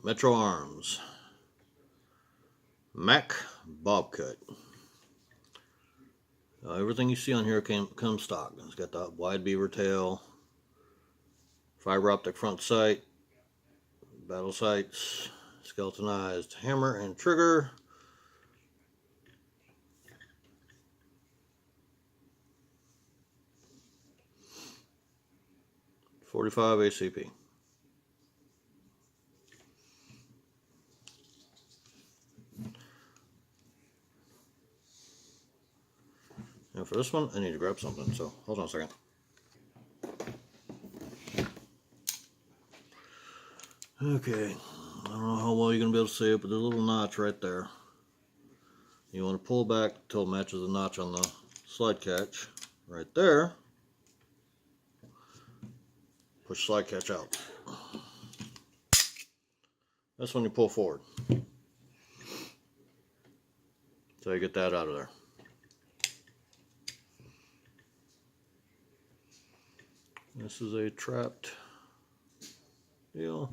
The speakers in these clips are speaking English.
Metro Arms Mac Bobcut. Everything you see on here comes stock. It's got the wide beaver tail, fiber optic front sight, battle sights, skeletonized hammer and trigger, .45 ACP. Now for this one, I need to grab something, so hold on a second. Okay, I don't know how well you're going to be able to see it, but there's a little notch right there. You want to pull back until it matches the notch on the slide catch. Right there. Push slide catch out. That's when you pull forward. So you get that out of there. This is a trapped deal.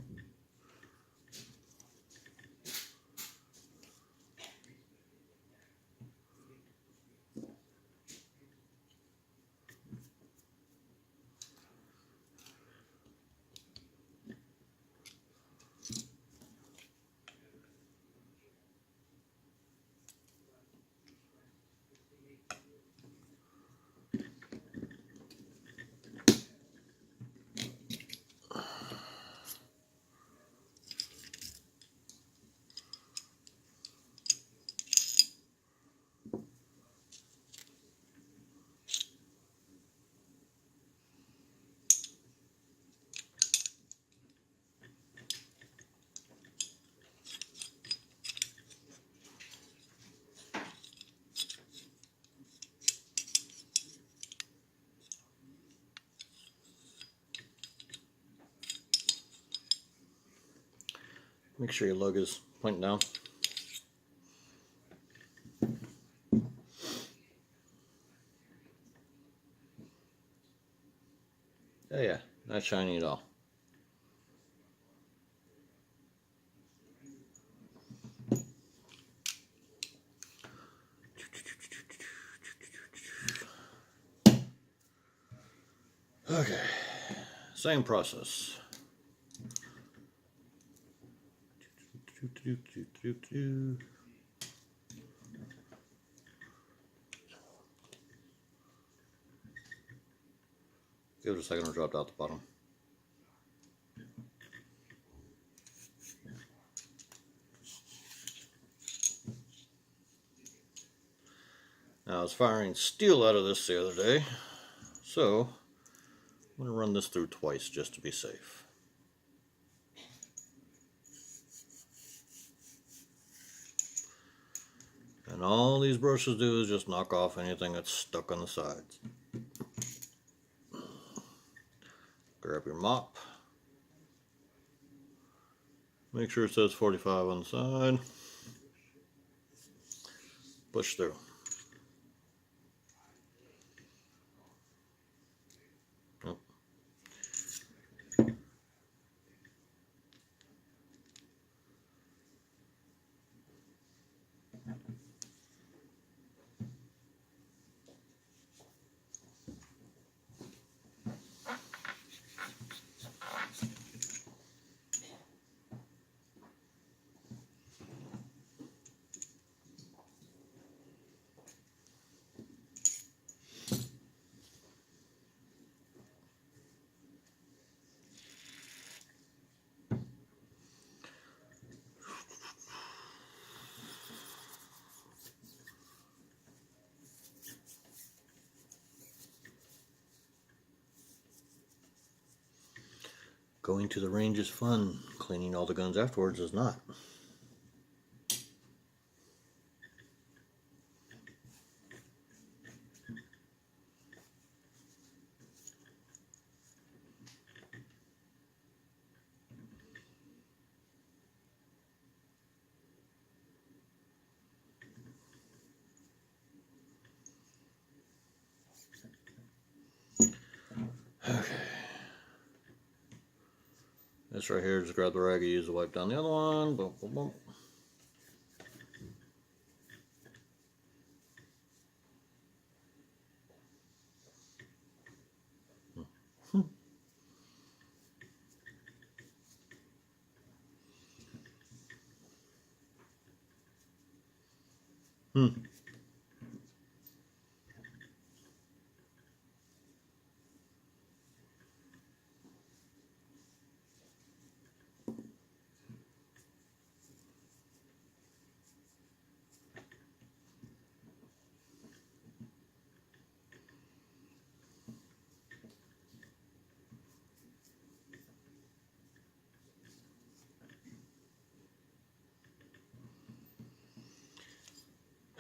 Make sure your lug is pointing down. Oh yeah, not shiny at all. Okay, same process. Give it a second to drop out the bottom. Now I was firing steel out of this the other day, so I'm going to run this through twice just to be safe. And all these brushes do is just knock off anything that's stuck on the sides. Grab your mop. Make sure it says 45 on the side. Push through. Going to the range is fun. Cleaning all the guns afterwards is not. Okay. This right here, just grab the rag, use to wipe down the other one. Boom, boom, boom.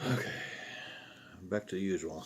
Okay, back to the usual.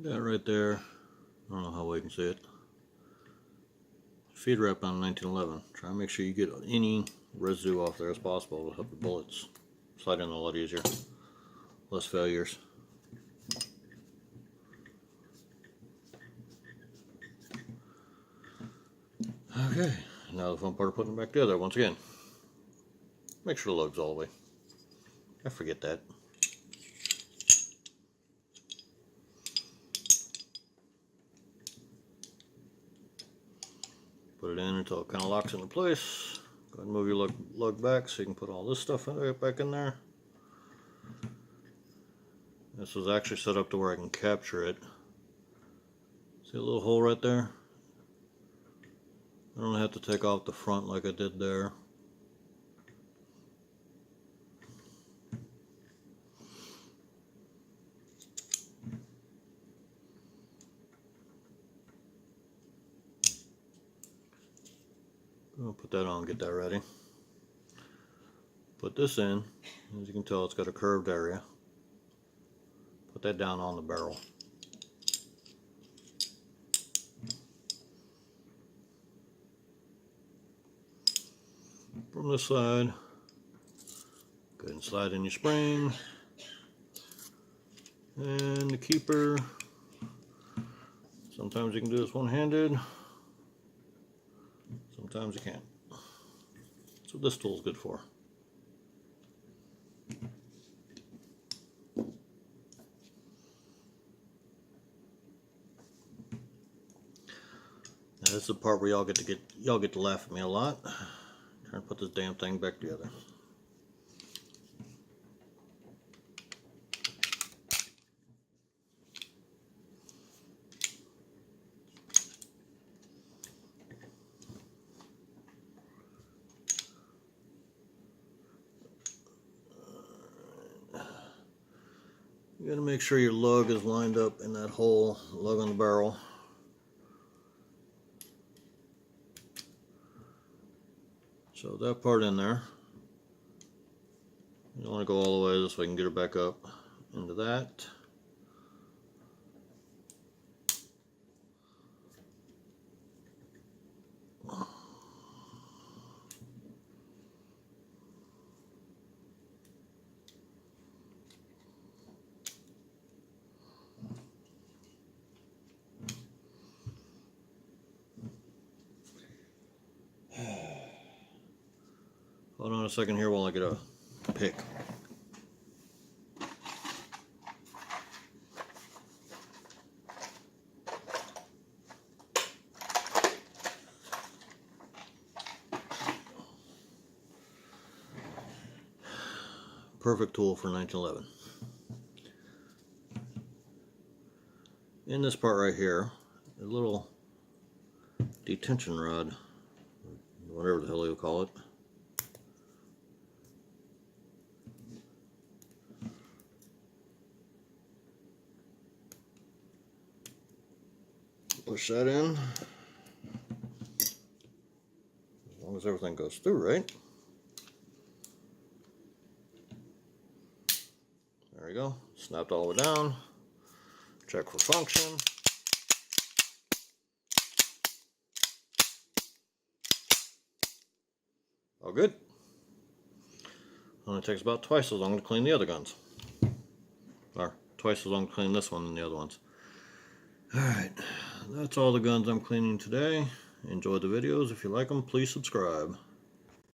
That right there, I don't know how well you can see it. Feed wrap on 1911. Try and make sure you get any residue off there as possible to help the bullets slide in a lot easier. Less failures. Okay, now the fun part of putting it back together once again. Make sure the lug's all the way. I forget that. Put it in until it kind of locks into place. Go ahead and move your lug back so you can put all this stuff back in there. This was actually set up to where I can capture it. See a little hole right there? I don't have to take off the front like I did there. I'll put that on, get that ready. Put this in. As you can tell, it's got a curved area. Put that down on the barrel. From this side, go ahead and slide in your spring. And the keeper. Sometimes you can do this one-handed. Sometimes you can't. That's what this tool is good for. Now this is the part where y'all get to laugh at me a lot. Trying to put this damn thing back together. You gotta make sure your lug is lined up in that hole, lug on the barrel. So that part in there. You don't want to go all the way so I can get it back up into that. Hold on a second here while I get a pick. Perfect tool for 1911. In this part right here, a little detention rod, whatever the hell you call it. Push that in, as long as everything goes through right. There we go, snapped all the way down. Check for function. All good. Only takes about twice as long to clean the other guns. Or twice as long to clean this one than the other ones. Alright, that's all the guns I'm cleaning today. Enjoy the videos. If you like them, please subscribe.